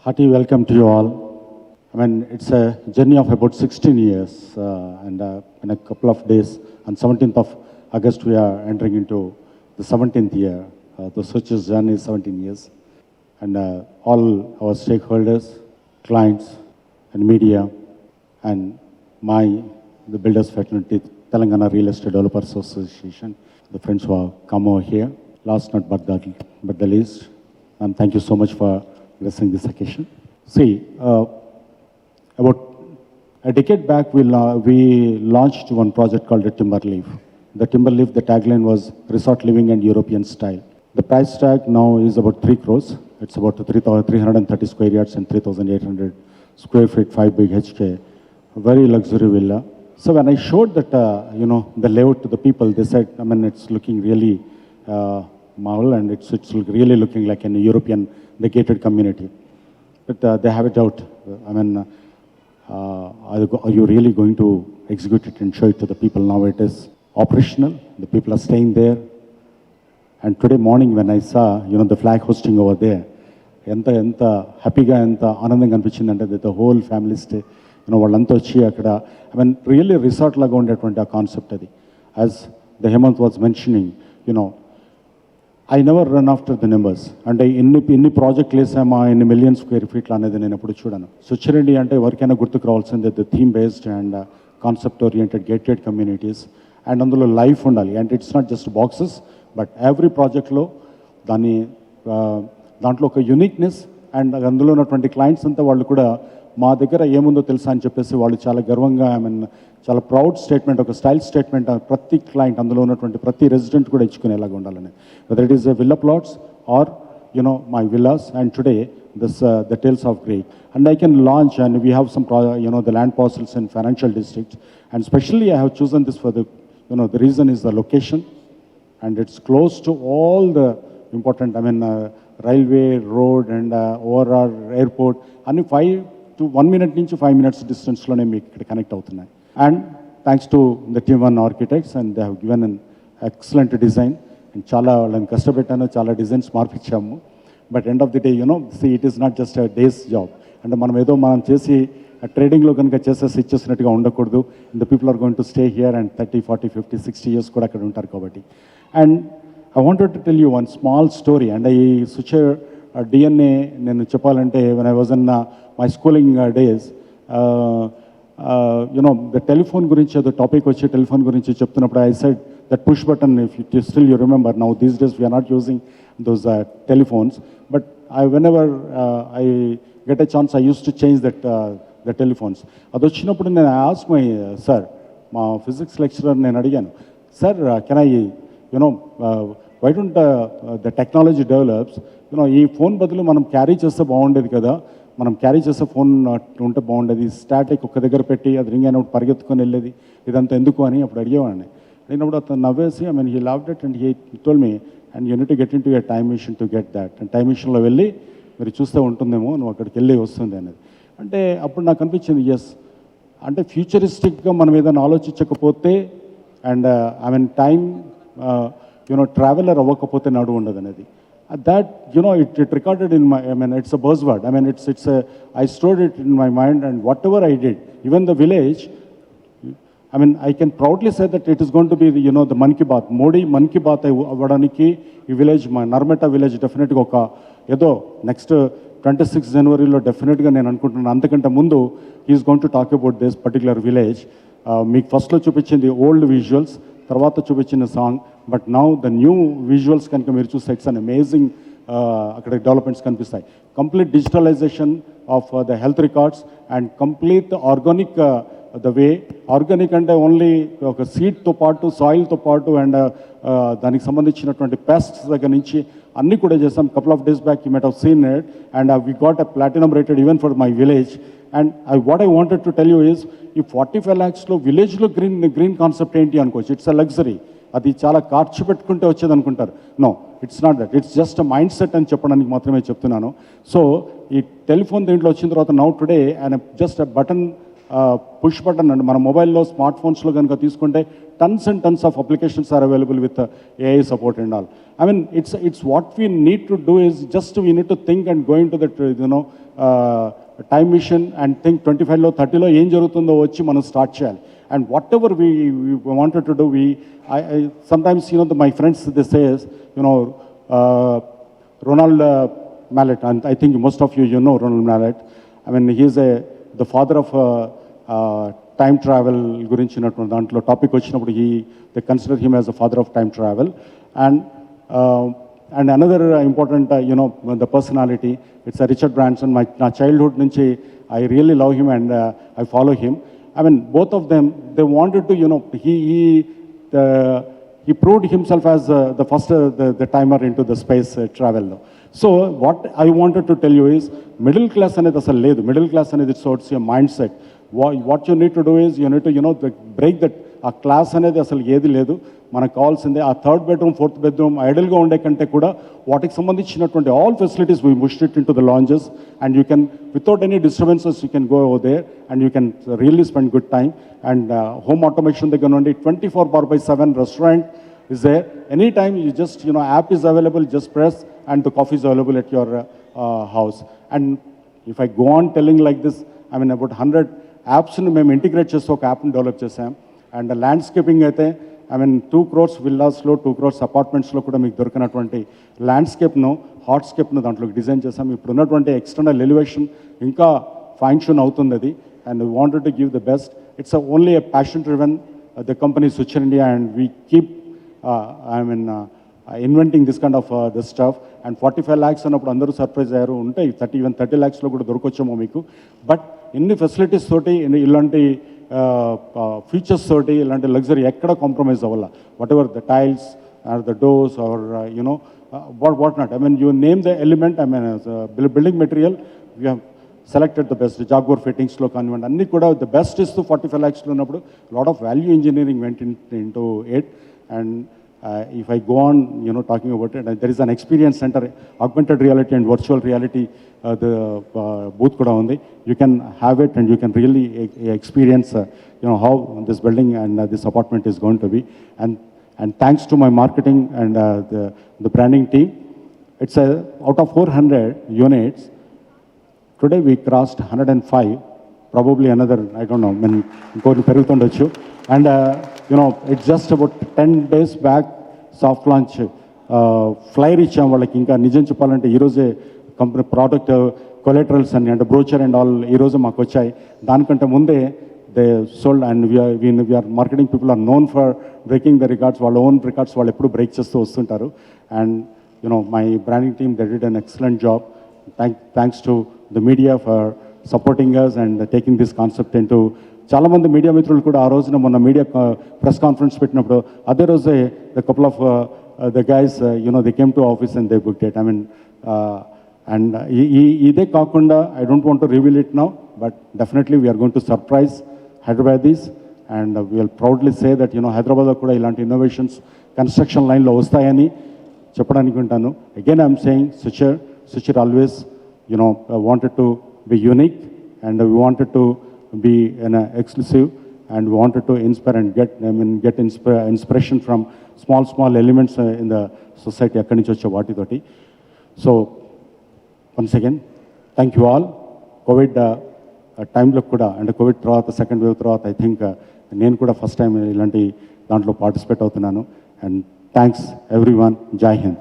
Hearty welcome to you all. I mean, it's a journey of about 16 years, and in a couple of days, on 17th of August, we are entering into the 17th year. The Switch's journey is 17 years, and all our stakeholders, clients, and media, and the builders fraternity, Telangana Real Estate Developers Association, the friends who have come over here. Last not but the least, and thank you so much for blessing this occasion. See, about a decade back, we launched one project called the Timberleaf. The Timberleaf, the tagline was resort living and European style. The price tag now is about 3 crores. It's about 330 square yards and 3,800 square feet, 5 big HK, a very luxury villa. So when I showed that, the layout to the people, they said, I mean, it's looking really marvel, and it's really looking like an European, the gated community. But they have a doubt. I mean, are you really going to execute it and show it to the people? Now it is operational. The people are staying there. And today morning when I saw, the flag hosting over there, enta happy-ga, enta anandanga anpichindante, the whole family stay, వాళ్ళంతా వచ్చి అక్కడ, I mean, really resort లాగా ఉండేటువంటి ఆ concept అది. As the Hemant was mentioning, I never run after the numbers. అంటే ఎన్ని ప్రాజెక్టులు వేసామా, ఎన్ని మిలియన్ స్క్వేర్ ఫీట్లు అనేది నేను ఎప్పుడు చూడను. స్విట్జర్లాండ్ అంటే ఎవరికైనా గుర్తుకు రావాల్సిందే the theme based and concept oriented gated communities, and అందులో లైఫ్ ఉండాలి. And it's not just boxes, but every ప్రాజెక్ట్లో దాంట్లో ఒక యూనిక్నెస్, అండ్ అందులో ఉన్నటువంటి క్లయింట్స్ అంతా వాళ్ళు కూడా మా దగ్గర ఏముందో తెలుసా అని చెప్పేసి వాళ్ళు చాలా గర్వంగా, ఐ మీన్ చాలా ప్రౌడ్ స్టేట్మెంట్, ఒక స్టైల్ స్టేట్మెంట్ ప్రతి క్లయింట్, అందులో ఉన్నటువంటి ప్రతి రెసిడెంట్ కూడా ఇచ్చుకునేలాగా ఉండాలని. Whether it is a villa plots or my villas, and today the Tales of Grey, and I can launch, and we have some the land parcels in financial districts, and especially I have chosen this for the the reason is the location, and it's close to all the important, I mean, railway, road, and ORR, airport, and 1 minute నుంచి 5 minutes డిస్టెన్స్లోనే మీకు ఇక్కడ connect అవుతున్నాయి. And thanks to the team one architects, and they have given an excellent design, and చాలా వాళ్ళని కష్టపెట్టాను, చాలా designs మార్పించాము. But end of the day it is not just a day's job. అంటే మనం చేసి ట్రేడింగ్లో కనుక చేసేసి ఇచ్చేసినట్టుగా ఉండకూడదు. The people are going to stay here and 30, 40, 50, 60 years కూడా అక్కడ ఉంటారు కాబట్టి. And I wanted to tell you one small story, and ఈ DNA నేను చెప్పాలంటే when I was in my schooling days, the telephone గురించి ఏదో టాపిక్ వచ్చి టెలిఫోన్ గురించి చెప్తున్నప్పుడు I said that push button, if you still remember. Now these days we are not using those telephones, but whenever I get a chance I used to change the telephones. అది వచ్చినప్పుడు నేను asked my sir, మా physics lecturer నేను అడిగాను, sir can I why don't the technology develops, ఈ phone బదులు మనం carry చేస్తే బాగుండేది కదా, మనం క్యారీ చేసే ఫోన్ ఉంటే బాగుండేది, స్టాటిక్ ఒక్క దగ్గర పెట్టి అది రింగ్ అయినప్పుడు పరిగెత్తుకొని వెళ్ళేది, ఇదంతా ఎందుకు అని అప్పుడు అడిగేవాడిని. అడిగినప్పుడు అతను నవ్వేసి, I mean, he loved it, and he told me, and you need to get into a time machine to get that, and time మిషన్లో వెళ్ళి మీరు చూస్తే ఉంటుందేమో, నువ్వు అక్కడికి వెళ్ళి వస్తుంది అనేది. అంటే అప్పుడు నాకు అనిపించింది, ఎస్, అంటే ఫ్యూచరిస్టిక్గా మనం ఏదైనా ఆలోచించకపోతే, and I mean time traveller అవ్వకపోతే నడు ఉండదు అనేది. That it recorded in my, I mean, it's a buzzword. I mean, I stored it in my mind, and whatever I did, even the village, I mean, I can proudly say that it is going to be the Mann Ki Baat, Modi Mann Ki Baat avvadaniki ee village, my Narmeta village definitely oka edo next 26 January lo definitely ga nenu anukuntunna. Antakante mundu he is going to talk about this particular village. Meek first lo chupichindi old visuals, తర్వాత చూపించిన song, but now the new visuals కనుక మీరు చూస్తే it's an amazing, అక్కడ developments కనిపిస్తాయి. Complete digitalization of the health records, and complete organic, the way organic అంటే only ఒక సీడ్తో పాటు, సాయిల్తో పాటు, అండ్ దానికి సంబంధించినటువంటి పెస్ట్స్ దగ్గర నుంచి అన్నీ కూడా చేసాం. Couple of days back you might have seen it, and we got a platinum rated even for my village. And what I wanted to tell you is, ఈ 45 lakhsలో విలేజ్లో గ్రీన్ కాన్సెప్ట్ ఏంటి అనుకోవచ్చు. It's a luxury. అది చాలా ఖర్చు పెట్టుకుంటే వచ్చేది అనుకుంటారు. No, it's not that. It's just a mind set అని చెప్పడానికి మాత్రమే చెప్తున్నాను. సో ఈ టెలిఫోన్ దీంట్లో వచ్చిన తర్వాత now today, and just a button push button అండి. మన మొబైల్లో స్మార్ట్ ఫోన్స్లో కనుక తీసుకుంటే tons and tons of applications are available with AI support and all. I mean, it's what we need to do is just we need to think and go into that, time machine and think 25లో 30లో ఏం జరుగుతుందో వచ్చి మనం start చేయాలి. And whatever we wanted to do, I sometimes, my friends, they say, Ronald Mallet, and I think most of you know Ronald Mallet. I mean, he's the father of time travel గురించి దాంట్లో topic వచ్చినప్పుడు they consider him as the father of time travel. And another important, the personality, it's Richard Branson. My childhood నుంచి I really love him and I follow him. I mean, both of them, they wanted to, he proved himself as the first, the timer into the space travel. So what I wanted to tell you is, middle class అనేది అసలు లేదు. Middle class అనేది it's your mindset. What you need to do is, you need to, break that. ఆ class అనేది అసలు ఏది లేదు. మనకు కావాల్సిందే ఆ థర్డ్ బెడ్రూమ్, ఫోర్త్ బెడ్రూమ్ ఐడల్గా ఉండే కంటే కూడా వాటికి సంబంధించినటువంటి all facilities we pushed it in to the lounges and you can without any disturbances you can go over there and you can really spend good time. And home automation దగ్గర నుండి 24/7 restaurant is there. Anytime you just, app is available, just press and the coffee is available at your house. And if I go on telling like this, I mean about 100 apps ni mem integrate chesto oka app ni develop chesam. And landscaping aithe, I mean 2 crores villas lo, 2 crores apartments lo kuda meeku dorkanatvanti landscape no, hardscape no dantlo design chesam. Ippudu unnatvanti external elevation inka fine tune avutundi adi, and we wanted to give the best. It's only a passion driven the company Switcher India, and we keep inventing this kind of this stuff. And 45 lakhs అన్నప్పుడు అందరూ surprise అయ్యారు. ఉంటాయి 30 lakhsలో కూడా దొరకొచ్చామో మీకు. But ఇన్ని facilities తోటి, ఇలాంటి features తోటి, ఇలాంటి లగ్జరీ ఎక్కడ కాంప్రమైజ్ అవ్వాల. Whatever the tiles or the doors or what not, I mean you name the element, I mean building material we have selected the best. Jaguar fittings లో కానివ్వండి అన్నీ కూడా ద బెస్ట్ ఇస్తూ 45 lakhsలో ఉన్నప్పుడు lot of value engineering వెంట into it. And if I go on, talking about it, there is an experience center, augmented reality and virtual reality, the booth kuda undi. You can have it and you can really experience, how this building and this apartment is going to be. And thanks to my marketing and the branding team, it's out of 400 units, today we crossed 105. Probably another, I don't know, ఇంకోటి పెరుగుతుండొచ్చు. And it's just about 10 days back soft launch FLAIR ఇచ్చాం వాళ్ళకి. ఇంకా నిజం చెప్పాలంటే ఈరోజే company product కొలెటరల్స్ అన్ని, అంటే brochure and all ఈరోజు మాకు వచ్చాయి. దానికంటే ముందే they sold. And we're marketing people are known for breaking the records. వాళ్ళ ఓన్ రికార్డ్స్ వాళ్ళు ఎప్పుడు బ్రేక్ చేస్తూ వస్తుంటారు. And my branding team they did an excellent job. Thanks to the media for supporting us and taking this concept into. చాలామంది media మిత్రులు కూడా ఆ రోజున మొన్న మీడియా ప్రెస్ కాన్ఫరెన్స్ పెట్టినప్పుడు అదే రోజే the couple of the guys they came to office and they booked it. I mean and ఇదే కాకుండా I don't want to reveal it now, but definitely we're going to surprise Hyderabadis. And we're proudly say that హైదరాబాద్లో కూడా ఇలాంటి innovations construction లైన్లో వస్తాయని చెప్పడానికి ఉంటాను. Again I'm saying Switcher always wanted to be unique, and we wanted to be exclusive, and we wanted to inspire and get inspiration from small elements in the society akkadi nunchi vache vaati toti. So once again, thank you all. COVID time lo kuda, and COVID tarvata second wave tarvata I think nenu kuda first time ilanti dantlo participate avutunnanu. And thanks everyone. Jai Hind.